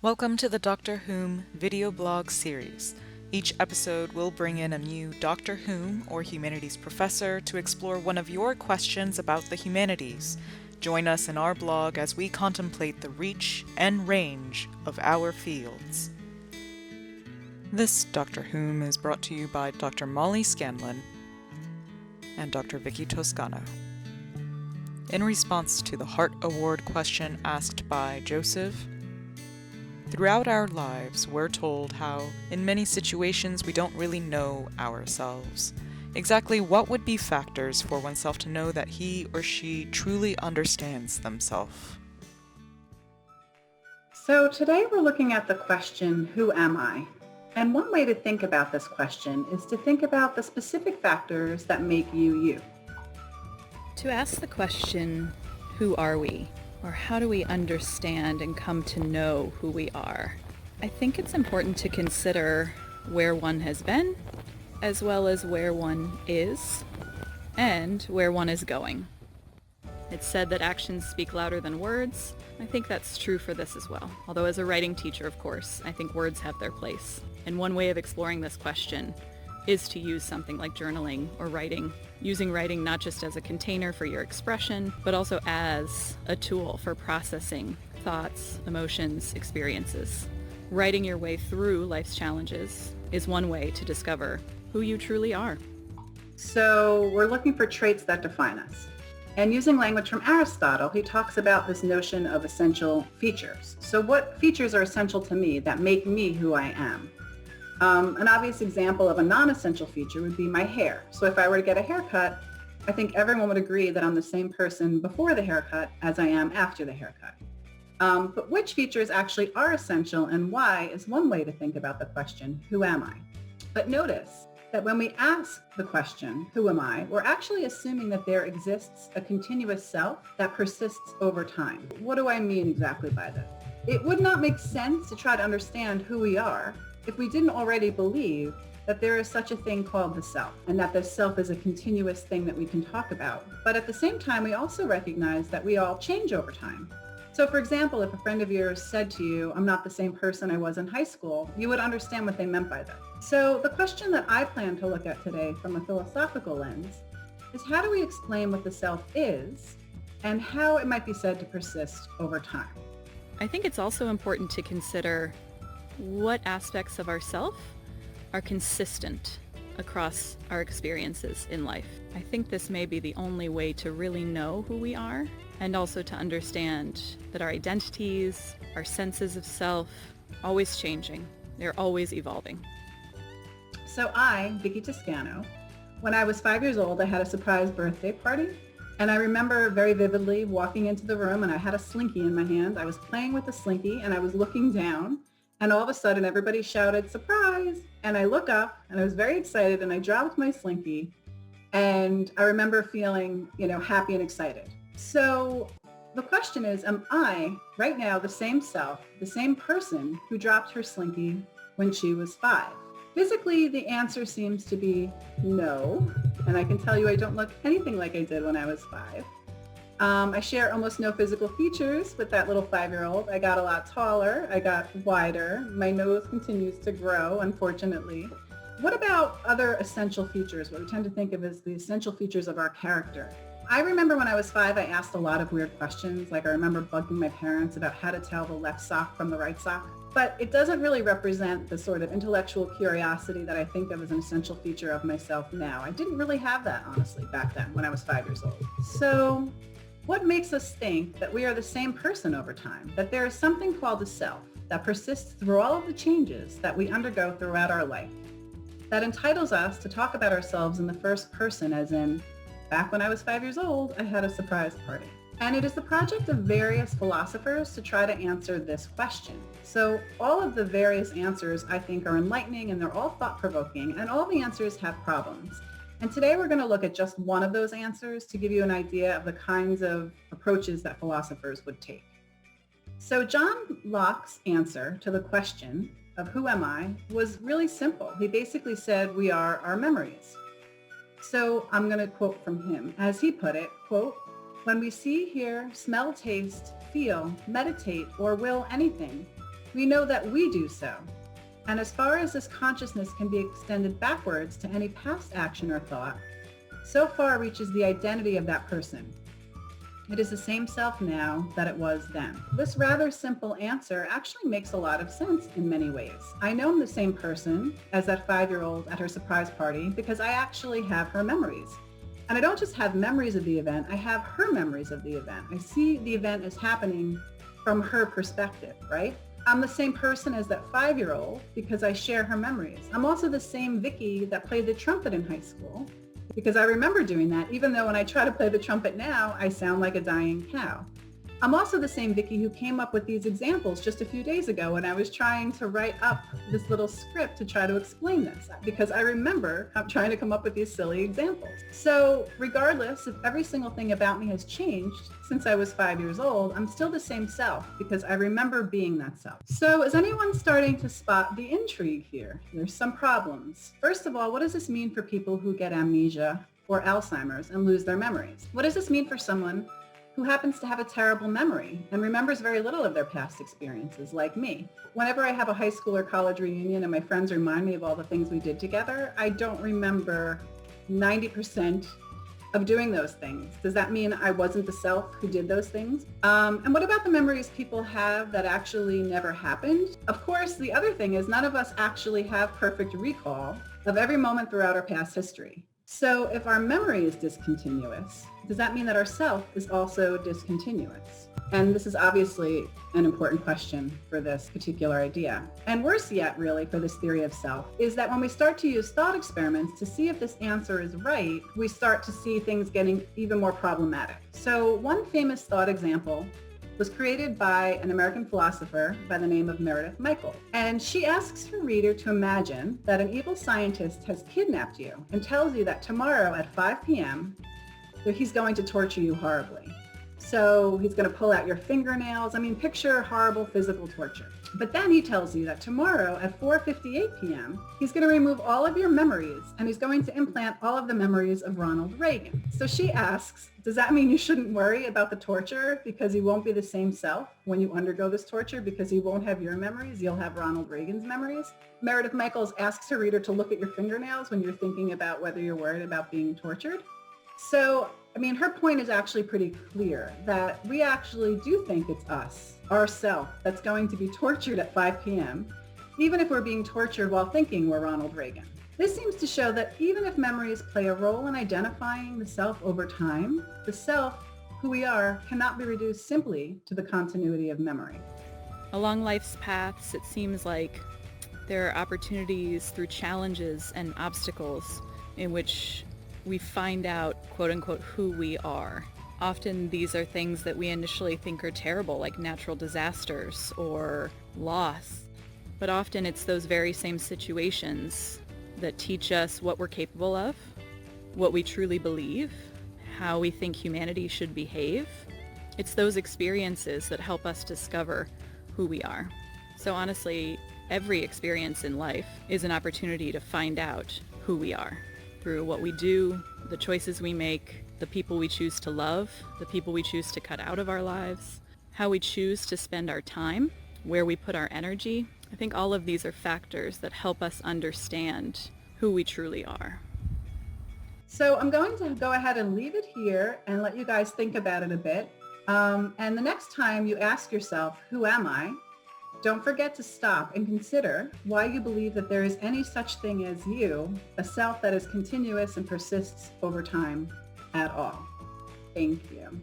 Welcome to the Doctor Whom video blog series. Each episode will bring in a new Doctor Whom or humanities professor to explore one of your questions about the humanities. Join us in our blog as we contemplate the reach and range of our fields. This Doctor Whom is brought to you by Dr. Molly Scanlon and Dr. Vicky Toscano. In response to the Hart Award question asked by Joseph, throughout our lives, we're told how, in many situations, we don't really know ourselves. Exactly what would be factors for oneself to know that he or she truly understands themselves? So today we're looking at the question, who am I? And one way to think about this question is to think about the specific factors that make you you. To ask the question, who are we? Or how do we understand and come to know who we are? I think it's important to consider where one has been, as well as where one is, and where one is going. It's said that actions speak louder than words. I think that's true for this as well. Although as a writing teacher, of course, I think words have their place. And one way of exploring this question is to use something like journaling or writing, using writing not just as a container for your expression, but also as a tool for processing thoughts, emotions, experiences. Writing your way through life's challenges is one way to discover who you truly are. So we're looking for traits that define us. And using language from Aristotle, he talks about this notion of essential features. So what features are essential to me that make me who I am? An obvious example of a non-essential feature would be my hair. So if I were to get a haircut, I think everyone would agree that I'm the same person before the haircut as I am after the haircut. But which features actually are essential and why is one way to think about the question, who am I? But notice that when we ask the question, who am I, we're actually assuming that there exists a continuous self that persists over time. What do I mean exactly by this? It would not make sense to try to understand who we are if we didn't already believe that there is such a thing called the self, and that the self is a continuous thing that we can talk about. But at the same time, we also recognize that we all change over time. So for example, if a friend of yours said to you, I'm not the same person I was in high school, you would understand what they meant by that. So the question that I plan to look at today from a philosophical lens is how do we explain what the self is and how it might be said to persist over time? I think it's also important to consider what aspects of ourself are consistent across our experiences in life. I think this may be the only way to really know who we are, and also to understand that our identities, our senses of self, always changing. They're always evolving. So I, Vicky Toscano, when I was 5 years old, I had a surprise birthday party. And I remember very vividly walking into the room and I had a slinky in my hand. I was playing with the slinky and I was looking down. And all of a sudden, everybody shouted, surprise! And I look up and I was very excited and I dropped my slinky. And I remember feeling, happy and excited. So the question is, am I right now the same self, the same person who dropped her slinky when she was 5? Physically, the answer seems to be no. And I can tell you I don't look anything like I did when I was 5. I share almost no physical features with that little 5-year-old. I got a lot taller. I got wider. My nose continues to grow, unfortunately. What about other essential features, what we tend to think of as the essential features of our character? I remember when I was 5, I asked a lot of weird questions. Like I remember bugging my parents about how to tell the left sock from the right sock. But it doesn't really represent the sort of intellectual curiosity that I think of as an essential feature of myself now. I didn't really have that, honestly, back then when I was 5 years old. So what makes us think that we are the same person over time, that there is something called the self that persists through all of the changes that we undergo throughout our life, that entitles us to talk about ourselves in the first person, as in, back when I was 5 years old, I had a surprise party. And it is the project of various philosophers to try to answer this question. So all of the various answers I think are enlightening and they're all thought-provoking, and all the answers have problems. And today we're going to look at just one of those answers to give you an idea of the kinds of approaches that philosophers would take. So John Locke's answer to the question of who am I was really simple. He basically said we are our memories. So I'm going to quote from him. As he put it, quote, when we see, hear, smell, taste, feel, meditate, or will anything, we know that we do so. And as far as this consciousness can be extended backwards to any past action or thought, so far reaches the identity of that person. It is the same self now that it was then. This rather simple answer actually makes a lot of sense in many ways. I know I'm the same person as that 5-year-old at her surprise party because I actually have her memories. And I don't just have memories of the event, I have her memories of the event. I see the event as happening from her perspective, right? I'm the same person as that 5-year-old because I share her memories. I'm also the same Vicky that played the trumpet in high school because I remember doing that, even though when I try to play the trumpet now, I sound like a dying cow. I'm also the same Vicky who came up with these examples just a few days ago when I was trying to write up this little script to try to explain this, because I remember I'm trying to come up with these silly examples. So regardless if every single thing about me has changed since I was 5 years old, I'm still the same self because I remember being that self. So is anyone starting to spot the intrigue here? There's some problems. First of all, what does this mean for people who get amnesia or Alzheimer's and lose their memories? What does this mean for someone who happens to have a terrible memory and remembers very little of their past experiences, like me? Whenever I have a high school or college reunion and my friends remind me of all the things we did together, I don't remember 90% of doing those things. Does that mean I wasn't the self who did those things? And what about the memories people have that actually never happened? Of course, the other thing is none of us actually have perfect recall of every moment throughout our past history. So if our memory is discontinuous, does that mean that our self is also discontinuous? And this is obviously an important question for this particular idea. And worse yet, really, for this theory of self, is that when we start to use thought experiments to see if this answer is right, we start to see things getting even more problematic. So one famous thought example was created by an American philosopher by the name of Meredith Michael. And she asks her reader to imagine that an evil scientist has kidnapped you and tells you that tomorrow at 5 p.m., he's going to torture you horribly. So he's going to pull out your fingernails. I mean, picture horrible physical torture. But then he tells you that tomorrow at 4:58 p.m., he's going to remove all of your memories and he's going to implant all of the memories of Ronald Reagan. So she asks, does that mean you shouldn't worry about the torture because you won't be the same self when you undergo this torture because you won't have your memories, you'll have Ronald Reagan's memories? Meredith Michaels asks her reader to look at your fingernails when you're thinking about whether you're worried about being tortured. So, I mean, her point is actually pretty clear that we actually do think it's us, ourself, that's going to be tortured at 5 p.m., even if we're being tortured while thinking we're Ronald Reagan. This seems to show that even if memories play a role in identifying the self over time, the self, who we are, cannot be reduced simply to the continuity of memory. Along life's paths, it seems like there are opportunities through challenges and obstacles in which we find out, quote unquote, who we are. Often these are things that we initially think are terrible, like natural disasters or loss. But often it's those very same situations that teach us what we're capable of, what we truly believe, how we think humanity should behave. It's those experiences that help us discover who we are. So honestly, every experience in life is an opportunity to find out who we are through what we do, the choices we make, the people we choose to love, the people we choose to cut out of our lives, how we choose to spend our time, where we put our energy. I think all of these are factors that help us understand who we truly are. So I'm going to go ahead and leave it here and let you guys think about it a bit. And the next time you ask yourself, who am I? Don't forget to stop and consider why you believe that there is any such thing as you, a self that is continuous and persists over time at all. Thank you.